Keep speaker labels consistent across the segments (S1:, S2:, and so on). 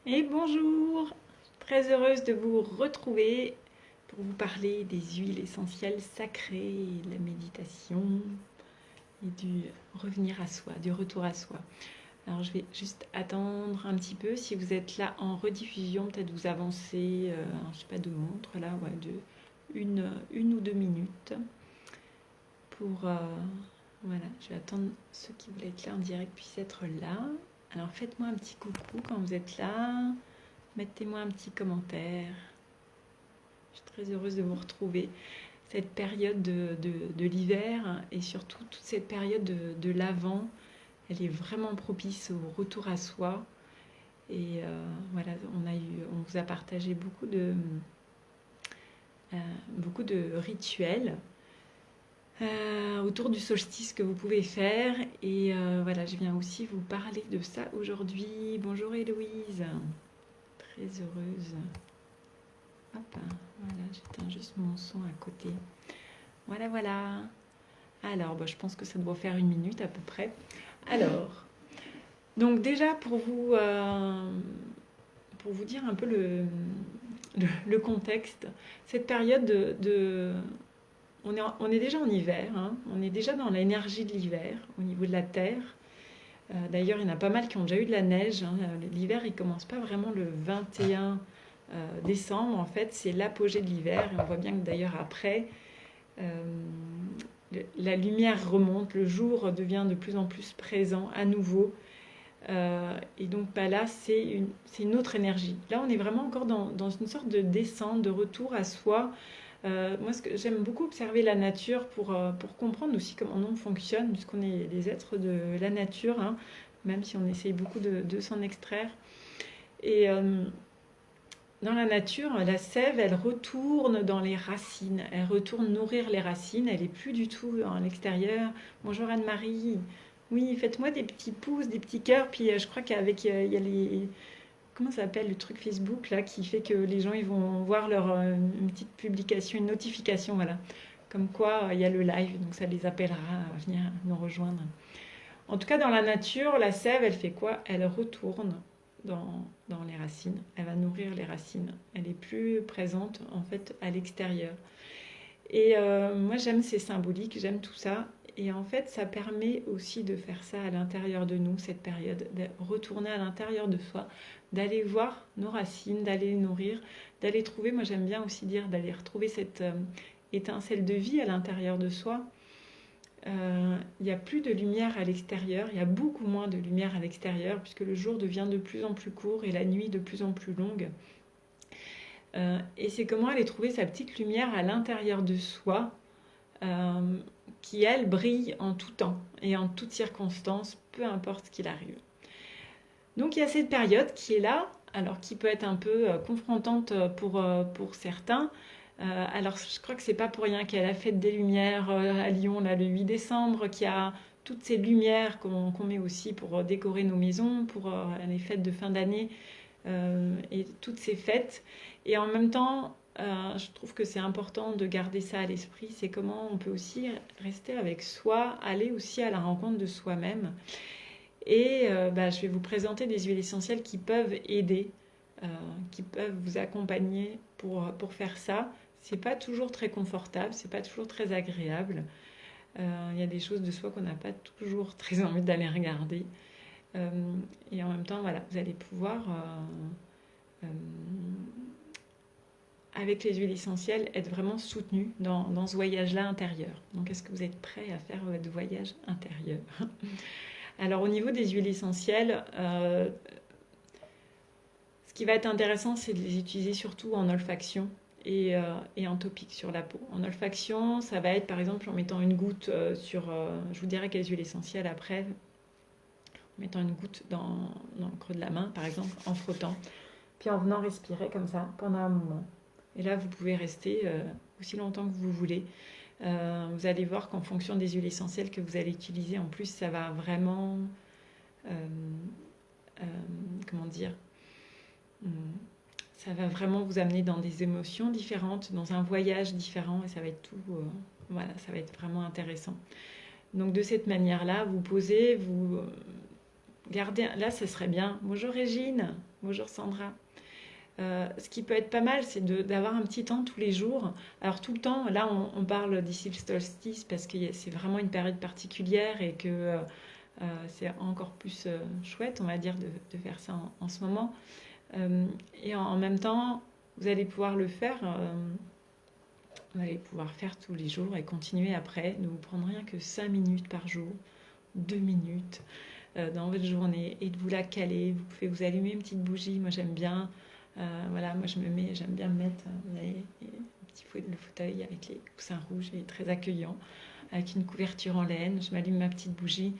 S1: Et bonjour, très heureuse de vous retrouver pour vous parler des huiles essentielles sacrées, de la méditation et du revenir à soi, du retour à soi. Alors je vais juste attendre un petit peu, si vous êtes là en rediffusion, peut-être vous avancez, je sais pas, de montre là, ouais, de une ou deux minutes pour... voilà, je vais attendre ceux qui voulaient être là en direct puissent être là. Alors faites-moi un petit coucou quand vous êtes là. Mettez-moi un petit commentaire. Je suis très heureuse de vous retrouver. Cette période de l'hiver et surtout toute cette période de l'avant, elle est vraiment propice au retour à soi. Et voilà, on vous a partagé beaucoup de rituels autour du solstice que vous pouvez faire. Et voilà, je viens aussi vous parler de ça aujourd'hui. Bonjour Héloïse, très heureuse. Hop, voilà, j'éteins juste mon son à côté. Voilà, voilà. Alors, bah, je pense que ça doit faire une minute à peu près. Alors, donc déjà pour vous dire un peu le contexte, cette période on est déjà en hiver, hein, on est déjà dans l'énergie de l'hiver au niveau de la Terre. D'ailleurs, il y en a pas mal qui ont déjà eu de la neige, hein. L'hiver, il commence pas vraiment le 21 décembre, en fait, c'est l'apogée de l'hiver. Et on voit bien que d'ailleurs après, euh, la lumière remonte, le jour devient de plus en plus présent à nouveau. Et donc bah là, c'est une autre énergie. Là, on est vraiment encore dans une sorte de descente, de retour à soi. Moi, j'aime beaucoup observer la nature pour comprendre aussi comment on fonctionne, puisqu'on est des êtres de la nature, hein, même si on essaye beaucoup de s'en extraire. Et dans la nature, la sève, elle retourne dans les racines, elle retourne nourrir les racines, elle est plus du tout à l'extérieur. Bonjour Anne-Marie. Oui, faites-moi des petits pouces, des petits cœurs, puis je crois qu'avec il y a les comment ça s'appelle le truc Facebook là qui fait que les gens ils vont voir une petite publication, une notification, voilà. Comme quoi il y a le live, donc ça les appellera à venir nous rejoindre. En tout cas, dans la nature, la sève, elle fait quoi? Elle retourne dans les racines. Elle va nourrir les racines. Elle est plus présente en fait à l'extérieur. Et moi, j'aime ces symboliques, j'aime tout ça. Et en fait, ça permet aussi de faire ça à l'intérieur de nous, cette période, de retourner à l'intérieur de soi, d'aller voir nos racines, d'aller les nourrir, d'aller trouver, moi j'aime bien aussi dire, d'aller retrouver cette étincelle de vie à l'intérieur de soi. Il n'y a plus de lumière à l'extérieur, il y a beaucoup moins de lumière à l'extérieur, puisque le jour devient de plus en plus court et la nuit de plus en plus longue. Et c'est comment aller trouver sa petite lumière à l'intérieur de soi, euh, qui, elle, brille en tout temps et en toutes circonstances, peu importe ce qu'il arrive. Donc il y a cette période qui est là, alors qui peut être un peu confrontante pour certains. Alors je crois que c'est pas pour rien qu'il y a la fête des Lumières à Lyon là, le 8 décembre, qu'il y a toutes ces lumières qu'on met aussi pour décorer nos maisons, pour les fêtes de fin d'année et toutes ces fêtes. Et en même temps, je trouve que c'est important de garder ça à l'esprit, c'est comment on peut aussi rester avec soi, aller aussi à la rencontre de soi-même. Et bah, je vais vous présenter des huiles essentielles qui peuvent aider, euh, qui peuvent vous accompagner pour faire ça. C'est pas toujours très confortable, c'est pas toujours très agréable. Il y a des choses de soi qu'on n'a pas toujours très envie d'aller regarder. Euh, et en même temps, voilà, vous allez pouvoir, euh, avec les huiles essentielles, être vraiment soutenu dans ce voyage-là intérieur. Donc, est-ce que vous êtes prêt à faire votre voyage intérieur? Alors, au niveau des huiles essentielles, ce qui va être intéressant, c'est de les utiliser surtout en olfaction et en topique sur la peau. En olfaction, ça va être par exemple en mettant une goutte je vous dirai quelles huiles essentielles après, en mettant une goutte dans le creux de la main, par exemple, en frottant, puis en venant respirer comme ça pendant un moment. Et là, vous pouvez rester aussi longtemps que vous voulez. Vous allez voir qu'en fonction des huiles essentielles que vous allez utiliser, en plus, ça va vraiment, euh, euh, comment dire, hum, ça va vraiment vous amener dans des émotions différentes, dans un voyage différent, et ça va être tout, voilà, ça va être vraiment intéressant. Donc de cette manière-là, vous posez, gardez, là, ce serait bien. Bonjour Régine, bonjour Sandra. Ce qui peut être pas mal, c'est d'avoir un petit temps tous les jours. Alors tout le temps, là on parle d'ici le solstice parce que c'est vraiment une période particulière et que c'est encore plus chouette, on va dire, de faire ça en ce moment. Et en même temps, vous allez pouvoir le faire, vous allez pouvoir faire tous les jours et continuer après. Ne vous prendre rien que 5 minutes par jour, 2 minutes dans votre journée et de vous la caler. Vous pouvez vous allumer une petite bougie, moi j'aime bien. Voilà, moi j'aime bien me mettre un petit le fauteuil avec les coussins rouges, il est très accueillant, avec une couverture en laine, je m'allume ma petite bougie,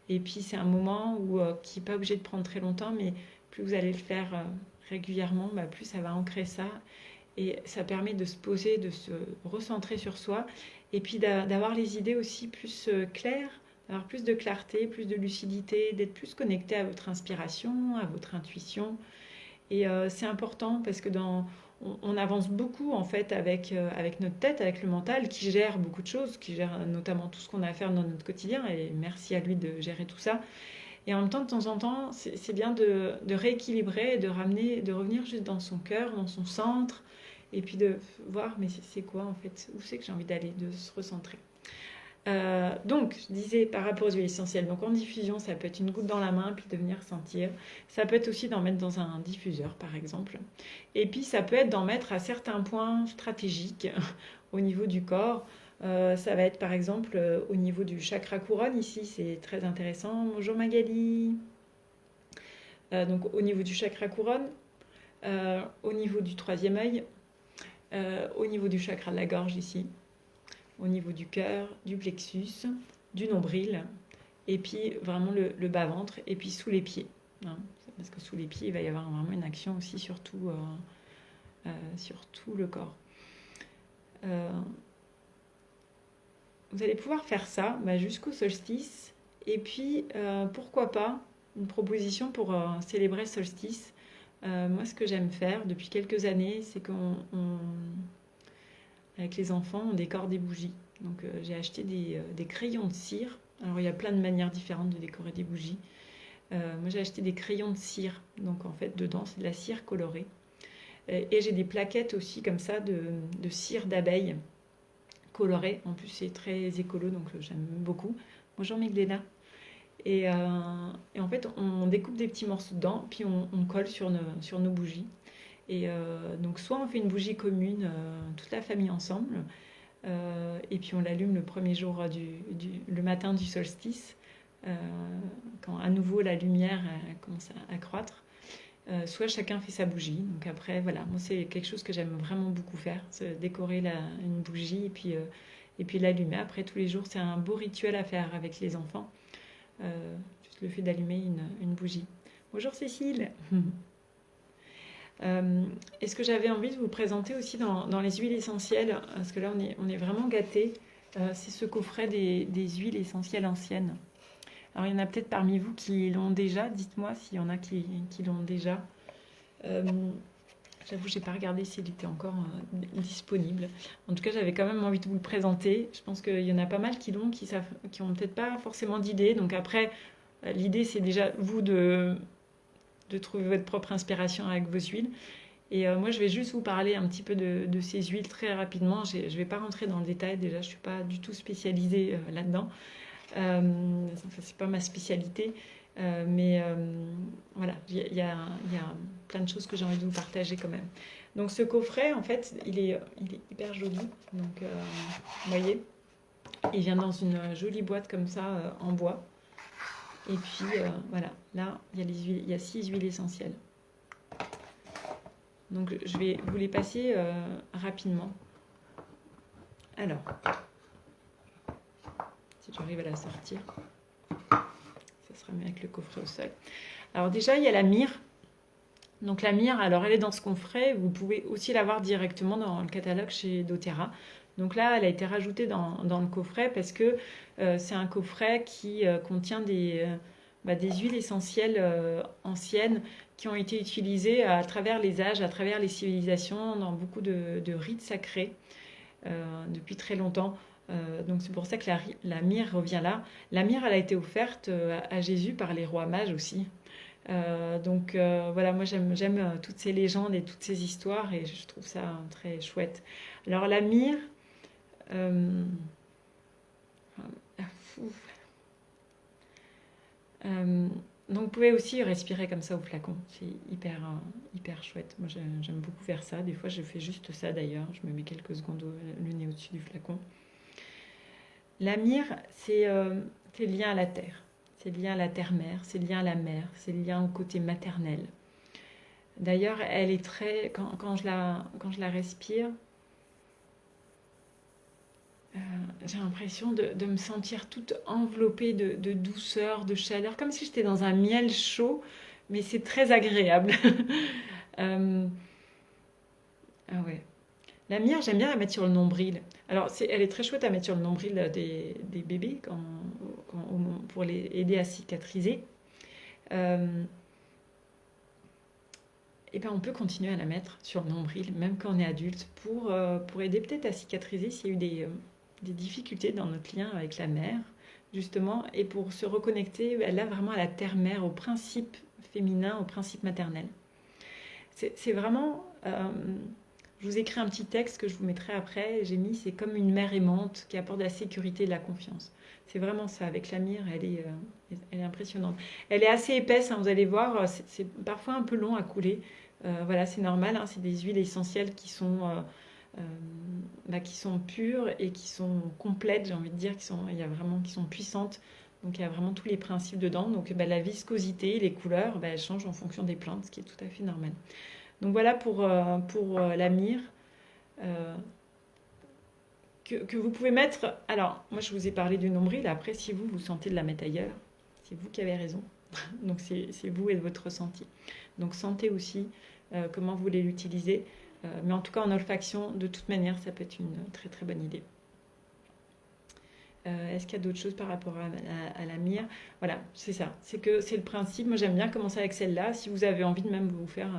S1: et puis c'est un moment qui n'est pas obligé de prendre très longtemps, mais plus vous allez le faire régulièrement, plus ça va ancrer ça, et ça permet de se poser, de se recentrer sur soi, et puis d'avoir les idées aussi plus claires, d'avoir plus de clarté, plus de lucidité, d'être plus connecté à votre inspiration, à votre intuition. Et c'est important parce que on avance beaucoup en fait avec notre tête, avec le mental qui gère beaucoup de choses, qui gère notamment tout ce qu'on a à faire dans notre quotidien. Et merci à lui de gérer tout ça. Et en même temps, de temps en temps, c'est bien de rééquilibrer, de ramener, de revenir juste dans son cœur, dans son centre, et puis de voir, mais c'est quoi en fait, où c'est que j'ai envie d'aller, de se recentrer. Donc, je disais par rapport aux huiles essentielles, donc en diffusion, ça peut être une goutte dans la main, puis de venir sentir. Ça peut être aussi d'en mettre dans un diffuseur, par exemple. Et puis, ça peut être d'en mettre à certains points stratégiques au niveau du corps. Ça va être, par exemple, au niveau du chakra couronne, ici, c'est très intéressant. Bonjour Magali. Donc, au niveau du chakra couronne, au niveau du troisième œil, au niveau du chakra de la gorge, ici, au niveau du cœur, du plexus, du nombril, et puis vraiment le bas-ventre, et puis sous les pieds. Hein, parce que sous les pieds, il va y avoir vraiment une action aussi sur tout le corps. Vous allez pouvoir faire ça jusqu'au solstice, et puis pourquoi pas une proposition pour célébrer le solstice. Moi, ce que j'aime faire depuis quelques années, c'est avec les enfants, on décore des bougies. Donc j'ai acheté des crayons de cire. Alors il y a plein de manières différentes de décorer des bougies. Moi j'ai acheté des crayons de cire. Donc en fait dedans c'est de la cire colorée. Et j'ai des plaquettes aussi comme ça de cire d'abeille colorée. En plus c'est très écolo donc j'aime beaucoup. Bonjour Migléna. Et en fait on découpe des petits morceaux dedans puis on colle sur nos bougies. Et donc soit on fait une bougie commune, toute la famille ensemble, et puis on l'allume le premier jour le matin du solstice, quand à nouveau la lumière commence à croître. Soit chacun fait sa bougie. Donc après, voilà, moi c'est quelque chose que j'aime vraiment beaucoup faire, décorer une bougie et puis l'allumer. Après tous les jours, c'est un beau rituel à faire avec les enfants, juste le fait d'allumer une bougie. Bonjour Cécile. Et ce que j'avais envie de vous présenter aussi dans les huiles essentielles, parce que là on est vraiment gâtés, c'est ce coffret des huiles essentielles anciennes. Alors il y en a peut-être parmi vous qui l'ont déjà, dites-moi s'il y en a qui l'ont déjà. J'avoue, j'ai pas regardé s'il était encore disponible. En tout cas, j'avais quand même envie de vous le présenter. Je pense qu'il y en a pas mal qui l'ont, qui ont peut-être pas forcément d'idée. Donc après, l'idée c'est déjà vous de trouver votre propre inspiration avec vos huiles. Et moi, je vais juste vous parler un petit peu de ces huiles très rapidement. Je ne vais pas rentrer dans le détail. Déjà, je ne suis pas du tout spécialisée là-dedans. C'est pas ma spécialité. Mais voilà, il y a plein de choses que j'ai envie de vous partager quand même. Donc, ce coffret, en fait, il est hyper joli. Donc, vous voyez, il vient dans une jolie boîte comme ça, en bois. Et puis voilà, là il y a 6 huiles essentielles. Donc je vais vous les passer rapidement. Alors, si j'arrive à la sortir, ça sera mieux avec le coffret au sol. Alors déjà il y a la myrrhe. Donc la myrrhe, alors elle est dans ce coffret. Vous pouvez aussi la voir directement dans le catalogue chez doTERRA. Donc là, elle a été rajoutée dans le coffret parce que c'est un coffret qui contient des huiles essentielles anciennes qui ont été utilisées à travers les âges, à travers les civilisations, dans beaucoup de rites sacrés depuis très longtemps. Donc c'est pour ça que la myrrhe revient là. La myrrhe, elle a été offerte à Jésus par les rois mages aussi. Voilà, moi j'aime toutes ces légendes et toutes ces histoires et je trouve ça très chouette. Alors la myrrhe, euh, fou. Euh, donc vous pouvez aussi respirer comme ça au flacon, c'est hyper chouette. Moi j'aime beaucoup faire ça, des fois je fais juste ça d'ailleurs, je me mets quelques secondes le nez au-dessus du flacon. La myrrhe, c'est lié à la terre, c'est lié à la terre-mère, c'est lié à la mer, c'est lié au côté maternel. D'ailleurs, elle est très, quand je la respire, j'ai l'impression de me sentir toute enveloppée de douceur, de chaleur, comme si j'étais dans un miel chaud, mais c'est très agréable. Euh, ah ouais. La myrrhe, j'aime bien la mettre sur le nombril. Alors, elle est très chouette à mettre sur le nombril des bébés pour les aider à cicatriser. Euh, et ben, on peut continuer à la mettre sur le nombril, même quand on est adulte, pour aider peut-être à cicatriser s'il y a eu des difficultés dans notre lien avec la mère, justement, et pour se reconnecter là vraiment à la terre-mère, au principe féminin, au principe maternel. C'est vraiment... je vous écris un petit texte que je vous mettrai après. J'ai mis, c'est comme une mère aimante qui apporte de la sécurité et de la confiance. C'est vraiment ça. Avec la myrrhe, elle est impressionnante. Elle est assez épaisse, hein, vous allez voir. C'est parfois un peu long à couler. Voilà, c'est normal. Hein, c'est des huiles essentielles qui sont pures et qui sont complètes, j'ai envie de dire, qui sont puissantes. Donc il y a vraiment tous les principes dedans. Donc la viscosité, les couleurs, elles changent en fonction des plantes, ce qui est tout à fait normal. Donc voilà pour la myrrhe que vous pouvez mettre. Alors, moi je vous ai parlé du nombril. Après, si vous sentez de la mettre ailleurs, c'est vous qui avez raison. Donc c'est vous et votre ressenti. Donc sentez aussi comment vous voulez l'utiliser. Mais en tout cas, en olfaction, de toute manière, ça peut être une très très bonne idée. Est-ce qu'il y a d'autres choses par rapport à la myrrhe? Voilà, c'est ça. C'est le principe. Moi, j'aime bien commencer avec celle-là. Si vous avez envie de même vous faire,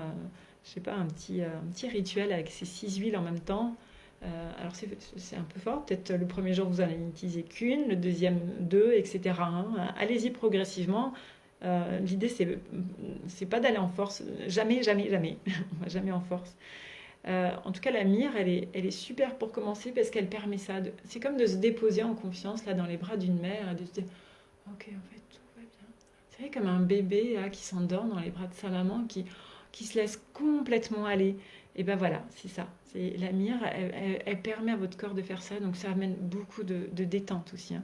S1: je sais pas, un petit rituel avec ces 6 huiles en même temps. Alors, c'est un peu fort. Peut-être le premier jour, vous n'en utilisez qu'une, le deuxième, deux, etc. Hein. Allez-y progressivement. L'idée, c'est pas d'aller en force. Jamais, jamais, jamais. On va jamais en force. En tout cas, la myrrhe, elle est super pour commencer parce qu'elle permet ça. C'est comme de se déposer en confiance là dans les bras d'une mère et de se dire, ok, en fait, tout va bien. C'est vrai comme un bébé là, qui s'endort dans les bras de sa maman, qui se laisse complètement aller. Et ben voilà, c'est ça. La myrrhe, elle permet à votre corps de faire ça, donc ça amène beaucoup de détente aussi. Hein.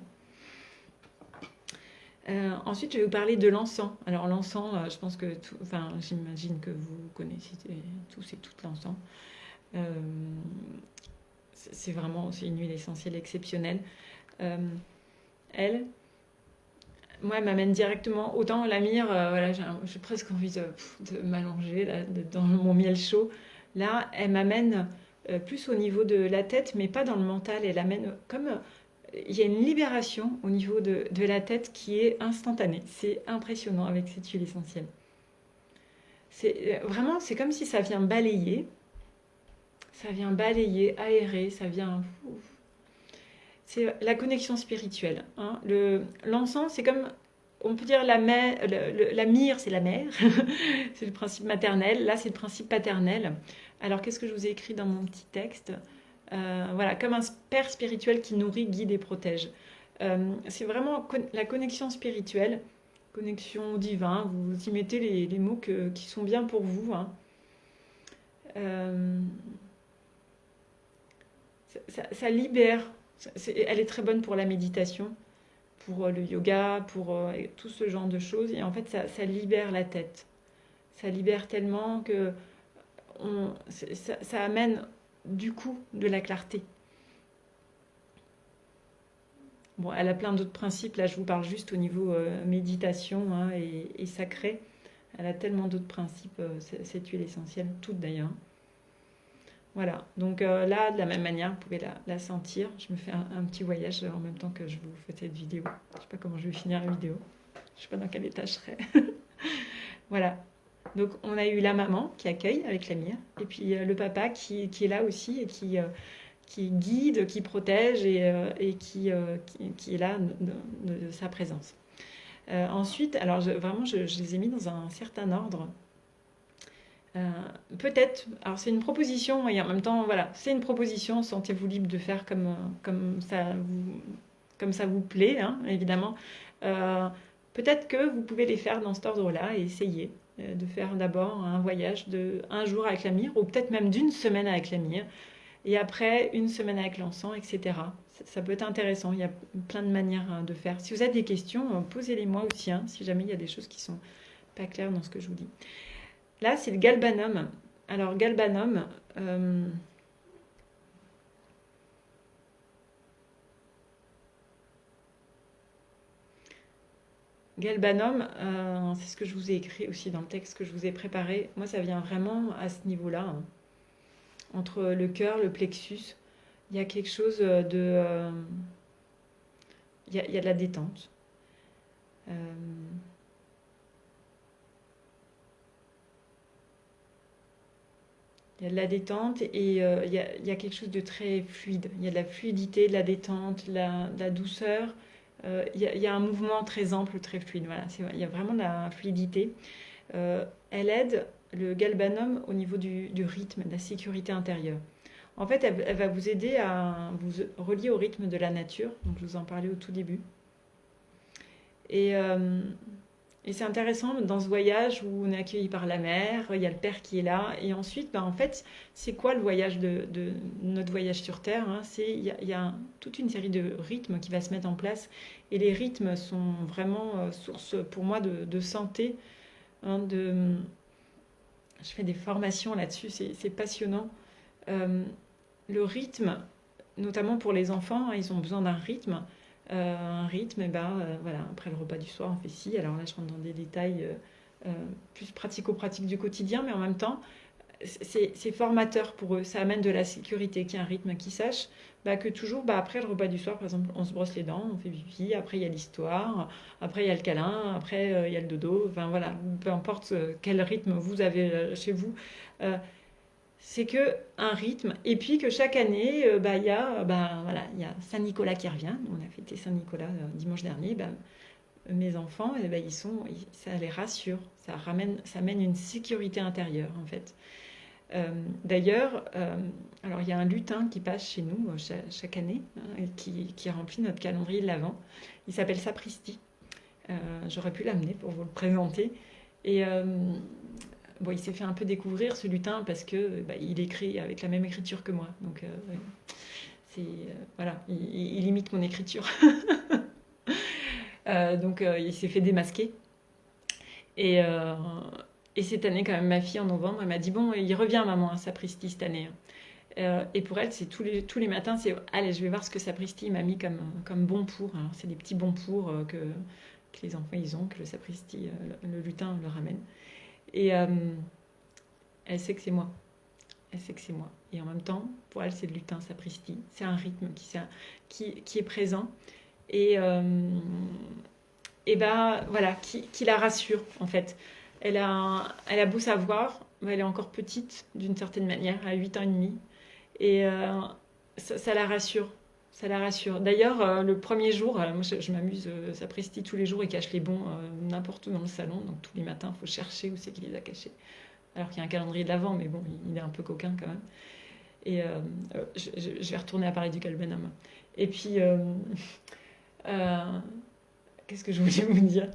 S1: Ensuite, je vais vous parler de l'encens. Alors l'encens, je pense que j'imagine que vous connaissez tous et toutes l'encens. C'est une huile essentielle exceptionnelle. Elle, moi, elle m'amène directement. Autant la myrrhe, voilà, j'ai presque envie de m'allonger dans mon miel chaud. Là, elle m'amène plus au niveau de la tête, mais pas dans le mental. Elle amène comme il y a une libération au niveau de la tête qui est instantanée. C'est impressionnant avec cette huile essentielle. Vraiment, c'est comme si ça vient balayer. Ça vient balayer, aérer, ça vient... C'est la connexion spirituelle. Hein. L'encens, c'est comme... On peut dire la myrrhe, c'est la mère. C'est le principe maternel. Là, c'est le principe paternel. Alors, qu'est-ce que je vous ai écrit dans mon petit texte? Voilà, comme un père spirituel qui nourrit, guide et protège. C'est vraiment la connexion spirituelle, connexion au divin. Vous y mettez les mots qui sont bien pour vous. Hein. Ça libère. Elle est très bonne pour la méditation, pour le yoga, pour tout ce genre de choses. Et en fait, ça libère la tête. Ça libère tellement que ça amène du coup de la clarté. Bon, elle a plein d'autres principes. Là, je vous parle juste au niveau méditation hein, et sacré. Elle a tellement d'autres principes, cette huile essentielle, toutes d'ailleurs. Voilà, donc là, de la même manière, vous pouvez la sentir. Je me fais un petit voyage en même temps que je vous fais cette vidéo. Je ne sais pas comment je vais finir la vidéo. Je ne sais pas dans quel état je serai. Voilà. Donc, on a eu la maman qui accueille avec la myrrhe, et puis le papa qui est là aussi et qui guide, qui protège et qui est là de sa présence. Ensuite, alors vraiment, je les ai mis dans un certain ordre. Peut-être, alors c'est une proposition et en même temps, voilà, c'est une proposition, sentez-vous libre de faire comme ça vous plaît, hein, évidemment. Euh, Peut-être que vous pouvez les faire dans cet ordre-là et essayer de faire d'abord un voyage de un jour avec la myrrhe ou peut-être même d'une semaine avec la myrrhe et après une semaine avec l'encens, etc. Ça peut être intéressant, il y a plein de manières de faire. Si vous avez des questions, posez-les-moi aussi, hein, si jamais il y a des choses qui sont pas claires dans ce que je vous dis. Là, c'est le galbanum. Alors, galbanum, c'est ce que je vous ai écrit aussi dans le texte que je vous ai préparé. Moi, ça vient vraiment à ce niveau-là, hein. Entre le cœur, le plexus, il y a quelque chose il y a de la détente. Euh, il y a de la détente et il y a quelque chose de très fluide. Il y a de la fluidité, de la détente, de la douceur. Il y a un mouvement très ample, très fluide. Voilà, il y a vraiment de la fluidité. Elle aide le galbanum au niveau du rythme, de la sécurité intérieure. En fait, elle va vous aider à vous relier au rythme de la nature. Donc, je vous en parlais au tout début. Et, euh, et c'est intéressant dans ce voyage où on est accueilli par la mer, il y a le père qui est là. Et ensuite, en fait, c'est quoi le voyage de notre voyage sur Terre, hein? Il y a toute une série de rythmes qui va se mettre en place. Et les rythmes sont vraiment source pour moi de santé, hein, je fais des formations là-dessus, c'est passionnant. Euh, le rythme, notamment pour les enfants, hein, ils ont besoin d'un rythme. Un rythme, et ben, voilà, après le repas du soir, on fait ci. Alors là, je rentre dans des détails plus pratico-pratiques du quotidien, mais en même temps, c'est formateur pour eux. Ça amène de la sécurité, qu'il y ait un rythme, qu'ils sachent que toujours, après le repas du soir, par exemple, on se brosse les dents, on fait pipi, après il y a l'histoire, après il y a le câlin, après il y a le dodo. Enfin voilà, peu importe quel rythme vous avez chez vous. Euh, c'est que un rythme et puis que chaque année il y a voilà, il y a Saint-Nicolas qui revient. On a fêté Saint-Nicolas dimanche dernier. Mes enfants ça les rassure, ça amène une sécurité intérieure en fait. D'ailleurs, alors il y a un lutin qui passe chez nous chaque année, hein, qui remplit notre calendrier de l'Avent. Il s'appelle Sapristi. J'aurais pu l'amener pour vous le présenter. Et bon, il s'est fait un peu découvrir ce lutin parce que il écrit avec la même écriture que moi. Donc voilà, il imite mon écriture. Donc il s'est fait démasquer. Et, euh, et cette année, quand même, ma fille en novembre, elle m'a dit bon, il revient maman à Sapristi cette année, hein. Et pour elle, c'est tous les matins, c'est allez, je vais voir ce que Sapristi m'a mis comme bon pour. Alors, c'est des petits bons pour que les enfants ils ont, que le Sapristi, le lutin leur ramène. Et elle sait que c'est moi. Elle sait que c'est moi. Et en même temps, pour elle, c'est le lutin, Sapristi. C'est un rythme qui est présent. Et, voilà, qui la rassure, en fait. Elle a beau savoir, mais elle est encore petite, d'une certaine manière, à 8 ans et demi. Et ça la rassure. Ça la rassure. D'ailleurs, le premier jour, moi je m'amuse, Sapristi tous les jours, et cache les bons n'importe où dans le salon. Donc tous les matins, il faut chercher où c'est qu'il les a cachés. Alors qu'il y a un calendrier de l'Avent, mais bon, il est un peu coquin quand même. Et je vais retourner à parler du galbanum. Et puis, euh, qu'est-ce que je voulais vous dire?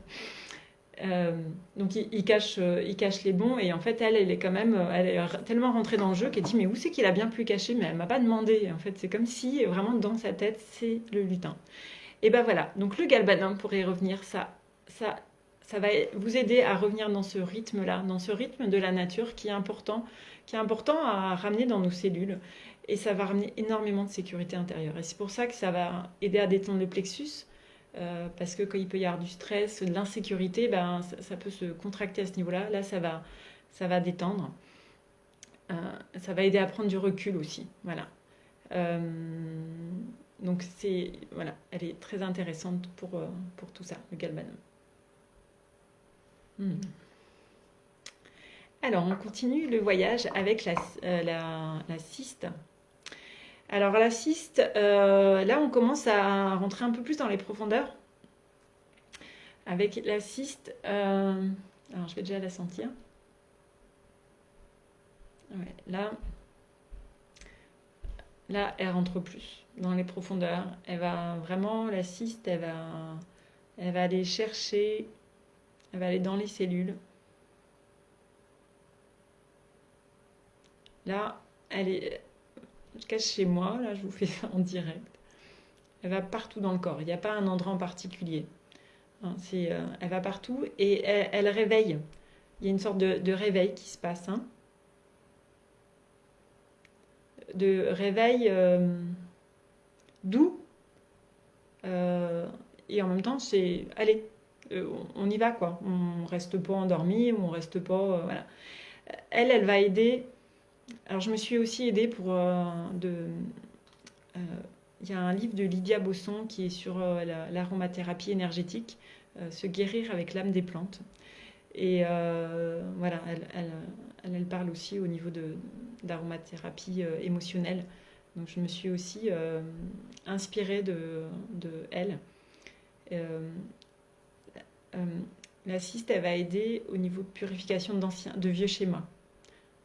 S1: Donc il cache les bons et en fait elle est quand même elle est tellement rentrée dans le jeu qu'elle dit mais où c'est qu'il a bien pu cacher mais elle m'a pas demandé. Et en fait c'est comme si vraiment dans sa tête c'est le lutin. Et ben voilà, donc le galbanum pour y revenir, ça va vous aider à revenir dans ce rythme là, dans ce rythme de la nature qui est important à ramener dans nos cellules. Et ça va ramener énormément de sécurité intérieure. Et c'est pour ça que ça va aider à détendre le plexus. Parce que quand il peut y avoir du stress, de l'insécurité, ça peut se contracter à ce niveau-là. Là, ça va détendre. Ça va aider à prendre du recul aussi. Voilà. Euh, donc, voilà, elle est très intéressante pour tout ça, le galbanum. Hmm. Alors, on continue le voyage avec la cyste. Alors la cyste, là on commence à rentrer un peu plus dans les profondeurs. Avec la cyste, alors je vais déjà la sentir. Ouais, là, elle rentre plus dans les profondeurs. Elle va vraiment, la cyste, elle va aller chercher, elle va aller dans les cellules. Là, elle est, en tout cas chez moi, là je vous fais ça en direct. Elle va partout dans le corps. Il n'y a pas un endroit en particulier. Hein, elle va partout et elle réveille. Il y a une sorte de réveil qui se passe. Hein. De réveil doux. Et en même temps, c'est allez, on y va quoi. On reste pas endormi ou on reste pas. Voilà. Elle va aider. Alors, je me suis aussi aidée pour. Il y a un livre de Lydia Bosson qui est sur l'aromathérapie énergétique, se guérir avec l'âme des plantes. Et voilà, elle parle aussi au niveau d'aromathérapie émotionnelle. Donc je me suis aussi inspirée de elle. Euh, euh, la cyste, elle va aider au niveau de purification de vieux schémas.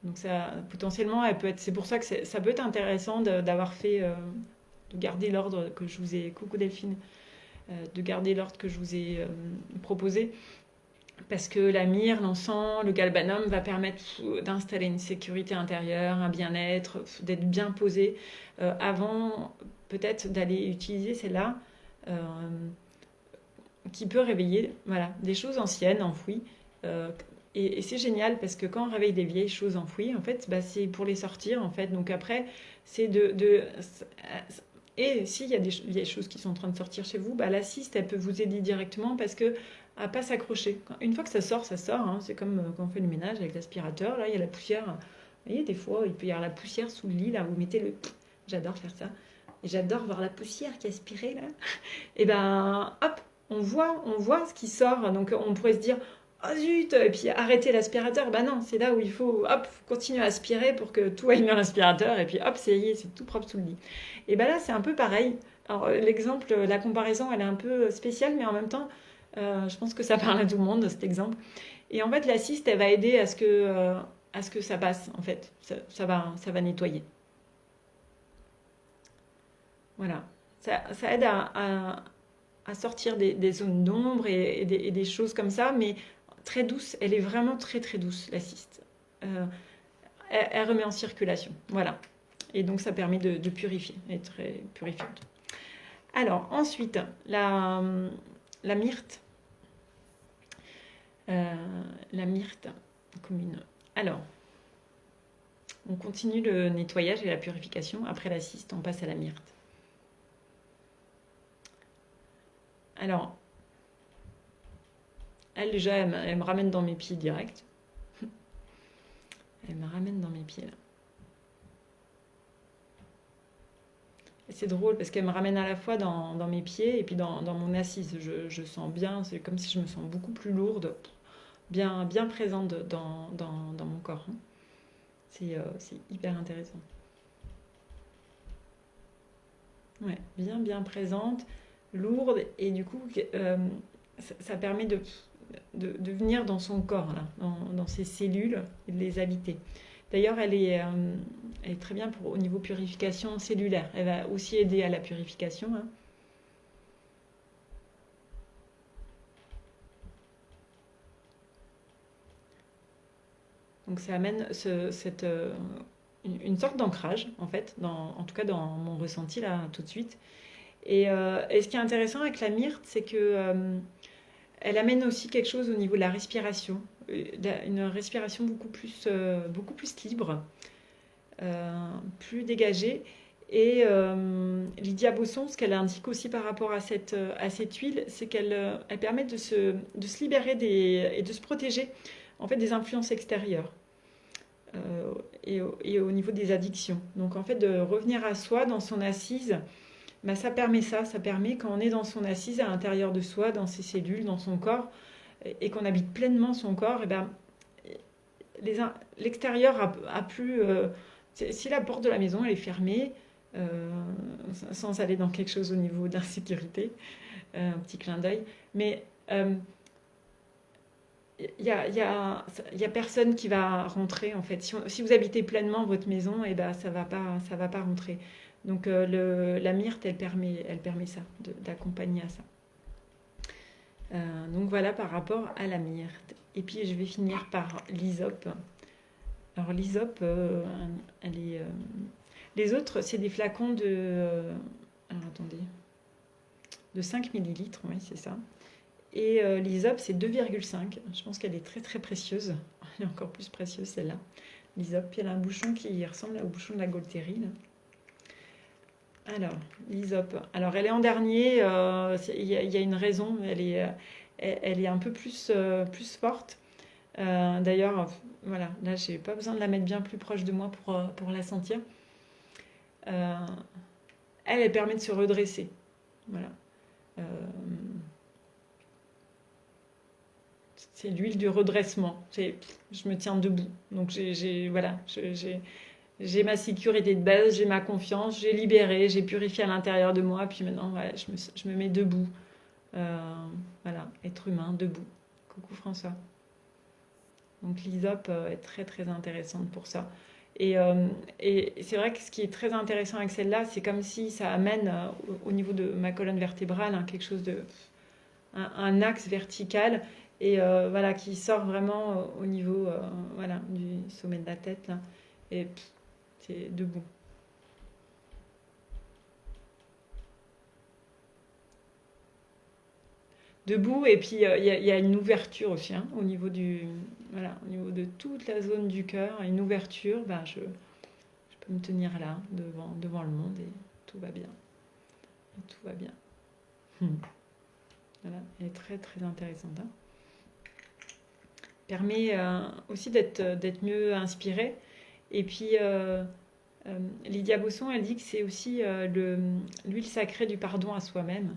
S1: Donc ça, potentiellement, c'est pour ça que ça peut être intéressant d'avoir fait, de garder l'ordre que je vous ai, coucou Delphine, de garder l'ordre que je vous ai proposé. Parce que la myrrhe, l'encens, le galbanum va permettre d'installer une sécurité intérieure, un bien-être, d'être bien posé avant peut-être d'aller utiliser celle-là qui peut réveiller voilà, des choses anciennes, enfouies. Et c'est génial parce que quand on réveille des vieilles choses enfouies, en fait, bah, c'est pour les sortir. En fait. Donc après, c'est et s'il y a des vieilles choses qui sont en train de sortir chez vous, bah, la cyste, elle peut vous aider directement parce que à pas s'accrocher. Une fois que ça sort, ça sort. Hein. C'est comme quand on fait le ménage avec l'aspirateur. Là, il y a la poussière. Vous voyez, des fois, il peut y avoir la poussière sous le lit. Là, vous mettez le... J'adore faire ça. Et j'adore voir la poussière qui est aspirée, là. Et ben, hop, on voit ce qui sort. Donc, on pourrait se dire, oh zut, et puis arrêter l'aspirateur. Ben non, c'est là où il faut, hop, continuer à aspirer pour que tout aille dans l'aspirateur. Et puis, hop, c'est tout propre sous le lit. Et ben là, c'est un peu pareil. Alors, l'exemple, la comparaison, elle est un peu spéciale, mais en même temps, je pense que ça parle à tout le monde, cet exemple. Et en fait, la cyste, elle va aider à ce que ça passe, en fait. Ça va nettoyer. Voilà. Ça aide à sortir des zones d'ombre et des choses comme ça, mais très douce. Elle est vraiment très, très douce, la cyste. Elle remet en circulation. Voilà. Et donc, ça permet de purifier. Elle est très purifiante. Alors, ensuite, la myrte. La myrte commune. Alors, on continue le nettoyage et la purification. Après la cyste, on passe à la myrte. Alors, elle déjà, elle me ramène dans mes pieds direct. Elle me ramène dans mes pieds là. C'est drôle parce qu'elle me ramène à la fois dans mes pieds et puis dans mon assise. Je sens bien, c'est comme si je me sens beaucoup plus lourde, bien, bien présente dans mon corps. Hein. C'est hyper intéressant. Ouais, bien, bien présente, lourde et du coup, ça permet de venir dans son corps, là, dans ses cellules et de les habiter. D'ailleurs, elle est très bien au niveau purification cellulaire. Elle va aussi aider à la purification. Hein. Donc ça amène une sorte d'ancrage, en fait, en tout cas dans mon ressenti là tout de suite. Et ce qui est intéressant avec la myrte, c'est que elle amène aussi quelque chose au niveau de la respiration, une respiration beaucoup plus libre, plus dégagée. Et Lydia Bosson, ce qu'elle indique aussi par rapport à cette huile, c'est qu'elle permet de se libérer et de se protéger en fait, des influences extérieures et au niveau des addictions. Donc en fait, de revenir à soi dans son assise, bah, ça permet quand on est dans son assise à l'intérieur de soi, dans ses cellules, dans son corps, et qu'on habite pleinement son corps, et ben, l'extérieur a plus... si la porte de la maison elle est fermée, euh, sans aller dans quelque chose au niveau d'insécurité, un petit clin d'œil. Mais il y a personne qui va rentrer en fait. Si vous habitez pleinement votre maison, et ben ça va pas rentrer. Donc la myrte, elle permet ça, d'accompagner à ça. Donc voilà par rapport à la myrte. Et puis je vais finir par l'hysope. Alors l'hysope, elle est, les autres, c'est des flacons alors attendez, de 5 millilitres, oui c'est ça. Et l'hysope, c'est 2,5. Je pense qu'elle est très très précieuse. Elle est encore plus précieuse celle-là. L'hysope, puis elle a un bouchon qui ressemble au bouchon de la Gaultérie. Alors, l'hysope. Alors, elle est en dernier. Il y a une raison. Elle est un peu plus forte. D'ailleurs, voilà. Là, j'ai pas besoin de la mettre bien plus proche de moi pour la sentir. Euh, elle permet de se redresser. Voilà. Euh, c'est l'huile du redressement. Je me tiens debout. Donc, voilà. J'ai ma sécurité de base, j'ai ma confiance, j'ai libéré, j'ai purifié à l'intérieur de moi, puis maintenant, voilà, je me mets debout. Voilà, être humain, debout. Coucou François. Donc l'hysope est très très intéressante pour ça. Et c'est vrai que ce qui est très intéressant avec celle-là, c'est comme si ça amène au niveau de ma colonne vertébrale quelque chose un axe vertical et voilà qui sort vraiment au niveau voilà du sommet de la tête là. Et c'est debout. Debout, et puis y a une ouverture aussi hein, au niveau voilà, au niveau de toute la zone du cœur, une ouverture. Ben, je peux me tenir là devant le monde et tout va bien. Et tout va bien. Voilà, elle est très très intéressante. Hein. Permet aussi d'être mieux inspiré. Et puis Lydia Bosson, elle dit que c'est aussi l'huile sacrée du pardon à soi-même.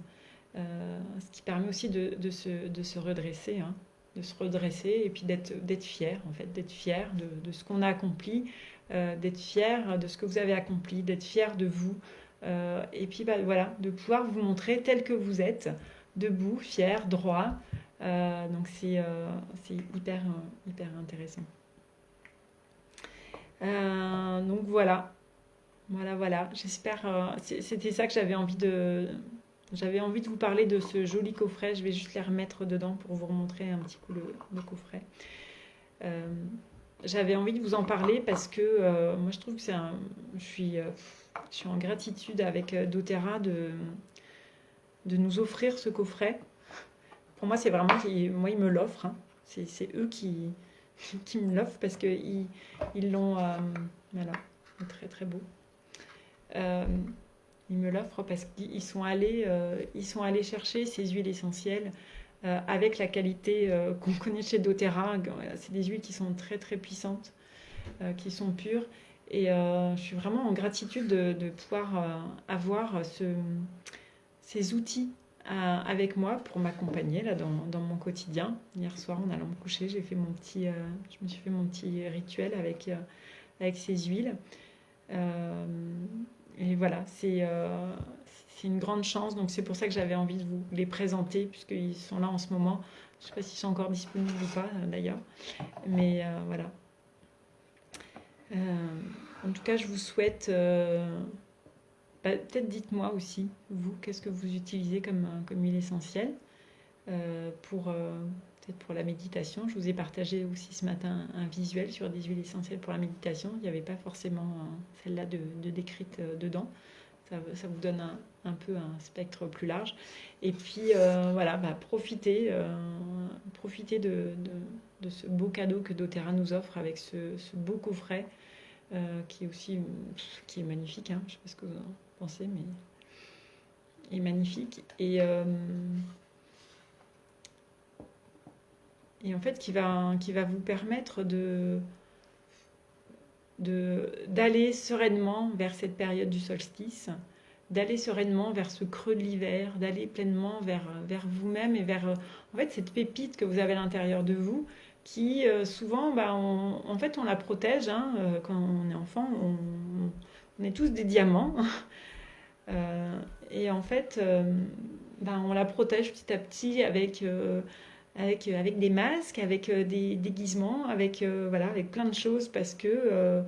S1: Ce qui permet aussi de se redresser, hein, de se redresser et puis d'être fier, en fait, d'être fier de ce qu'on a accompli, d'être fier de ce que vous avez accompli, d'être fier de vous, et puis bah, voilà, de pouvoir vous montrer tel que vous êtes, debout, fier, droit. Donc c'est hyper intéressant. Donc voilà. Voilà. J'espère. C'était ça que j'avais envie de vous parler de ce joli coffret. Je vais juste les remettre dedans pour vous remontrer un petit coup le coffret. J'avais envie de vous en parler parce que moi je trouve que je suis en gratitude avec doTERRA de nous offrir ce coffret. Pour moi, c'est vraiment, moi ils me l'offrent. Hein. C'est eux qui me l'offrent parce qu'ils l'ont, voilà, très très beau. Ils me l'offrent parce qu'ils sont allés chercher ces huiles essentielles avec la qualité qu'on connaît chez doTERRA. C'est des huiles qui sont très très puissantes, qui sont pures. Et je suis vraiment en gratitude de pouvoir avoir ces outils avec moi pour m'accompagner là dans mon quotidien. Hier soir, en allant me coucher, je me suis fait mon petit rituel avec ces huiles. Et voilà, c'est une grande chance. Donc c'est pour ça que j'avais envie de vous les présenter, puisqu'ils sont là en ce moment. Je ne sais pas s'ils sont encore disponibles ou pas, d'ailleurs. Mais voilà. En tout cas, je vous souhaite... peut-être dites-moi aussi, vous, qu'est-ce que vous utilisez comme huile essentielle peut-être pour la méditation. Je vous ai partagé aussi ce matin un visuel sur des huiles essentielles pour la méditation. Il n'y avait pas forcément celle-là de décrite dedans. Ça vous donne un peu un spectre plus large. Et puis voilà, profitez de ce beau cadeau que doTERRA nous offre avec ce beau coffret qui est magnifique. Hein. Je ne sais pas ce que vous en pensez, mais il est magnifique. Et en fait, qui va vous permettre d'aller sereinement vers cette période du solstice, d'aller sereinement vers ce creux de l'hiver, d'aller pleinement vers vous-même et vers en fait, cette pépite que vous avez à l'intérieur de vous, qui souvent, en fait, on la protège. Hein, quand on est enfant, on est tous des diamants. Et en fait, on la protège petit à petit avec des masques, avec des déguisements, avec plein de choses parce qu'on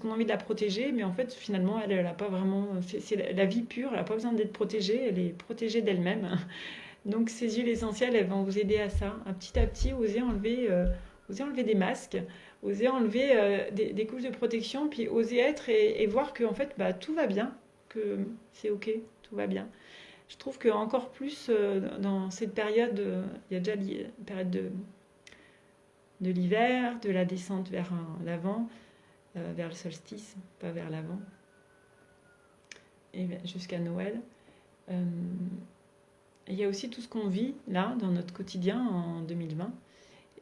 S1: a envie de la protéger, mais en fait, finalement, elle n'a pas vraiment. C'est la vie pure, elle n'a pas besoin d'être protégée, elle est protégée d'elle-même. Donc, ces huiles essentielles, elles vont vous aider à petit, oser enlever des masques, oser enlever des couches de protection, puis oser être et voir que, en fait, tout va bien, que c'est OK, tout va bien. Je trouve que encore plus dans cette période, il y a déjà la période de l'hiver, de la descente vers l'avant, vers le solstice, pas vers l'avant, et jusqu'à Noël. Il y a aussi tout ce qu'on vit là dans notre quotidien en 2020.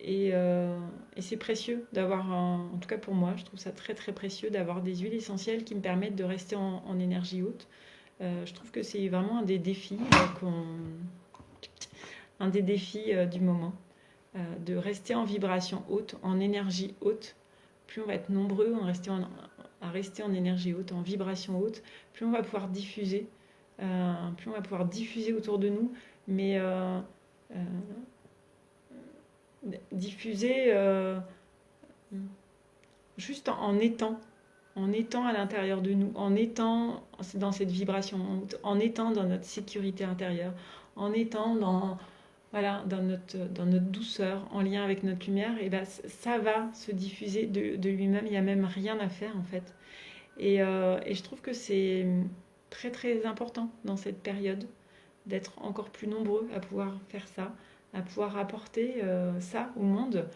S1: Et c'est précieux d'avoir, en tout cas pour moi, je trouve ça très très précieux d'avoir des huiles essentielles qui me permettent de rester en énergie haute. Je trouve que c'est vraiment un des défis du moment, de rester en vibration haute, en énergie haute. Plus on va être nombreux à rester en énergie haute, en vibration haute, plus on va pouvoir diffuser autour de nous, mais diffuser juste en étant à l'intérieur de nous, en étant dans cette vibration haute, en étant dans notre sécurité intérieure, en étant dans notre douceur, en lien avec notre lumière, et ça va se diffuser de lui-même. Il n'y a même rien à faire en fait. Et je trouve que c'est très très important dans cette période d'être encore plus nombreux à pouvoir faire ça, à pouvoir apporter ça au monde.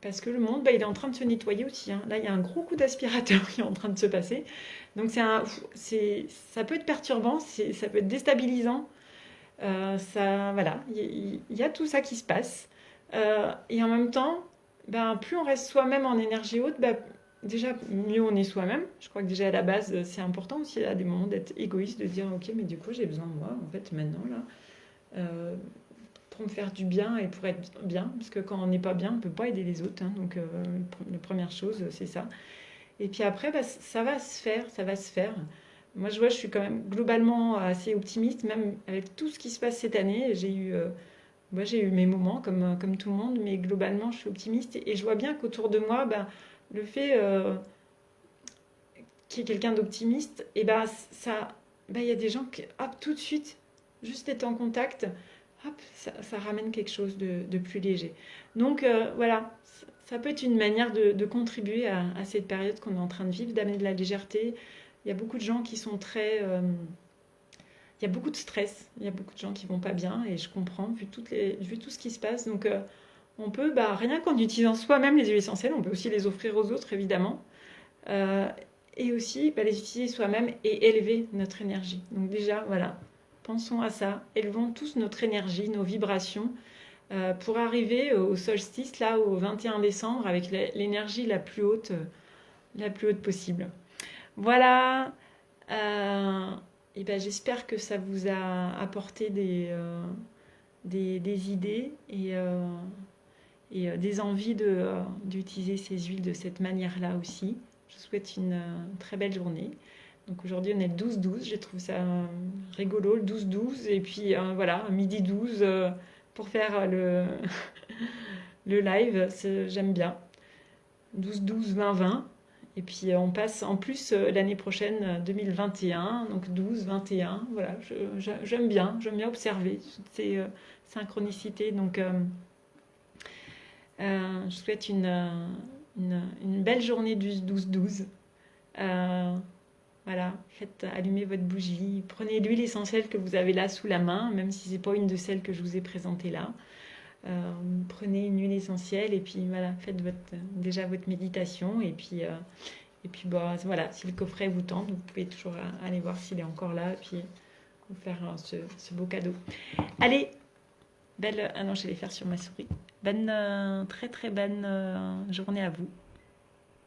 S1: Parce que le monde, il est en train de se nettoyer aussi. Hein. Là, il y a un gros coup d'aspirateur qui est en train de se passer. Donc, ça peut être perturbant, ça peut être déstabilisant. Voilà, il y a tout ça qui se passe. Et en même temps, plus on reste soi-même en énergie haute, déjà, mieux on est soi-même. Je crois que déjà à la base, c'est important aussi à des moments d'être égoïste, de dire ok, mais du coup, j'ai besoin de moi, en fait, maintenant, là. Pour me faire du bien et pour être bien, parce que quand on n'est pas bien, on ne peut pas aider les autres. Hein, donc, la première chose, c'est ça. Et puis après, ça va se faire. Moi, je suis quand même globalement assez optimiste, même avec tout ce qui se passe cette année. J'ai eu mes moments comme tout le monde, mais globalement, je suis optimiste et je vois bien qu'autour de moi, le fait qu'il y ait quelqu'un d'optimiste, et il y a des gens qui, hop, tout de suite, juste être en contact, hop, ça ramène quelque chose de plus léger. Donc voilà, ça peut être une manière de contribuer à cette période qu'on est en train de vivre, d'amener de la légèreté. Il y a beaucoup de gens qui sont il y a beaucoup de stress, il y a beaucoup de gens qui vont pas bien, et je comprends, vu tout ce qui se passe. Donc on peut, rien qu'en utilisant soi-même les huiles essentielles, on peut aussi les offrir aux autres, évidemment. Et aussi les utiliser soi-même et élever notre énergie. Donc déjà, voilà, pensons à ça, élevons tous notre énergie, nos vibrations, pour arriver au solstice, là, au 21 décembre, avec l'énergie la plus haute possible. Voilà, et j'espère que ça vous a apporté des idées et des envies d'utiliser ces huiles de cette manière-là aussi. Je vous souhaite une très belle journée. Donc aujourd'hui on est le 12-12, j'ai trouvé ça rigolo, le 12-12, et puis voilà, midi 12 pour faire le live, j'aime bien. 12-12, 20-20, et puis on passe en plus l'année prochaine 2021, donc 12-21, voilà, j'aime bien observer toutes ces synchronicités, donc je souhaite une belle journée du 12-12. Voilà, faites allumer votre bougie, prenez l'huile essentielle que vous avez là sous la main, même si c'est pas une de celles que je vous ai présentées là. Prenez une huile essentielle et puis voilà, faites déjà votre méditation et puis voilà, si le coffret vous tente, vous pouvez toujours aller voir s'il est encore là et puis vous faire ce beau cadeau. Allez, non, je vais les faire sur ma souris. Très très bonne journée à vous.